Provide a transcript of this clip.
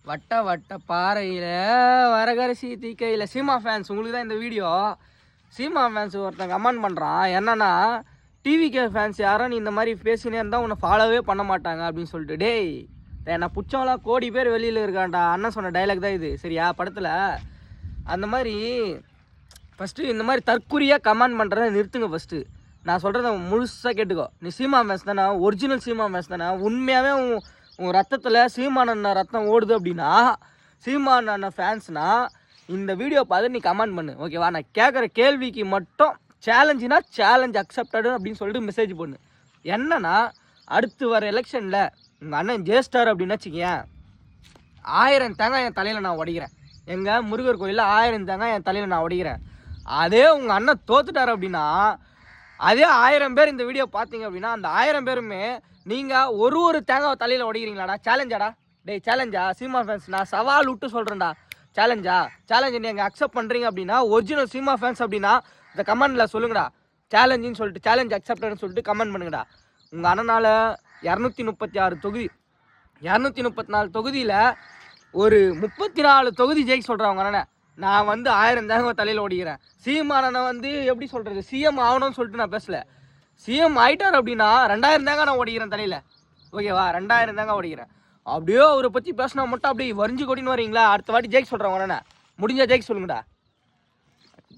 வட்ட வட்ட பாறையில் வரகரிசி தீக்கையில் சீமா ஃபேன்ஸ் உங்களுக்கு தான் இந்த வீடியோ. சீமா ஃபேன்ஸ் ஒருத்தன் கமெண்ட் பண்ணுறான், என்னன்னா டிவிகே ஃபேன்ஸ் யாரும் நீ இந்த மாதிரி பேசினே இருந்தால் உன்னை ஃபாலோவே பண்ண மாட்டாங்க அப்படின்னு சொல்லிட்டு. டேய் என்னை பிடிச்சவங்களாம் கோடி பேர் வெளியில் இருக்கான்டா. அண்ணன் சொன்ன டைலாக் தான் இது, சரியா? படத்தில் அந்த மாதிரி ஃபஸ்ட்டு இந்த மாதிரி தற்குறியாக கமெண்ட் பண்ணுறதை நிறுத்துங்க. ஃபஸ்ட்டு நான் சொல்கிறத முழுசாக கேட்டுக்கோ. நீ சீமா ஃபேன்ஸ் தானே, ஒரிஜினல் சீமா ஃபேன்ஸ் தானே, உண்மையாகவே உன் ரத்தத்தில் சீமானண்ண ரத்தம் ஓடுது அப்படின்னா, சீமானண்ண ஃபேன்ஸ்னா இந்த வீடியோ பார்த்து நீ கமெண்ட் பண்ணு, ஓகேவா? நான் கேட்குற கேள்விக்கு மட்டும் சேலஞ்சுனா சேலஞ்ச் அக்செப்டடு அப்படின்னு சொல்லிட்டு மெசேஜ் பண்ணு. என்னன்னா அடுத்து வர எலெக்ஷனில் உங்கள் அண்ணன் ஜெயஸ்டார் அப்படின்னு வச்சுக்கேன், 1000 தேங்காய் என் தலையில் நான் உடைக்கிறேன். எங்கள் முருகர் கோயிலில் 1000 தேங்காய் என் தலையில் நான் உடைக்கிறேன். அதே உங்கள் அண்ணன் தோத்துட்டார் அப்படின்னா, அதே 1000 பேர் இந்த வீடியோ பார்த்தீங்க அப்படின்னா, அந்த 1000 பேருமே நீங்கள் ஒரு தேங்காய் தலையில் உடைக்கிறீங்களாடா? சேலஞ்சாடா? டேய் சேலஞ்சா? சீமா ஃபேன்ஸ் நான் சவால் விட்டு சொல்கிறேன்டா, சேலஞ்சா? சேலஞ்சு நீங்கள் அக்செப்ட் பண்ணுறீங்க அப்படின்னா, ஒரிஜினல் சீமா ஃபேன்ஸ் அப்படின்னா இந்த கமெண்டில் சொல்லுங்கடா, சேலஞ்சுன்னு சொல்லிட்டு, சேலஞ்ச் அக்செப்டட்னு சொல்லிட்டு கமெண்ட் பண்ணுங்கடா. உங்கள் அண்ணனால் 236 தொகுதி, 234 தொகுதியில் ஒரு 34 தொகுதி ஜெயிக்க சொல்கிறவங்க அண்ணன். நான் 1000 தேங்காய் தலையில் ஓடிக்கிறேன். சீமானனை எப்படி சொல்கிறது, சிஎம் ஆகணும்னு சொல்லிட்டு நான் பேசலை. சிஎம் ஆகிட்டார் அப்படின்னா 2000 தேங்காய் நான் ஓடிக்கிறேன் தலையில், ஓகேவா? 2000 தேங்காய் ஓடிக்கிறேன். அப்படியே அவரை பற்றி பேசினா மட்டும் அப்படியே வரிஞ்சு கொட்டின்னு வரீங்களா? அடுத்த வாட்டி ஜெயிக்க சொல்கிறவங்க அண்ணன், முடிஞ்சால் ஜெயிக்க சொல்லுங்கடா.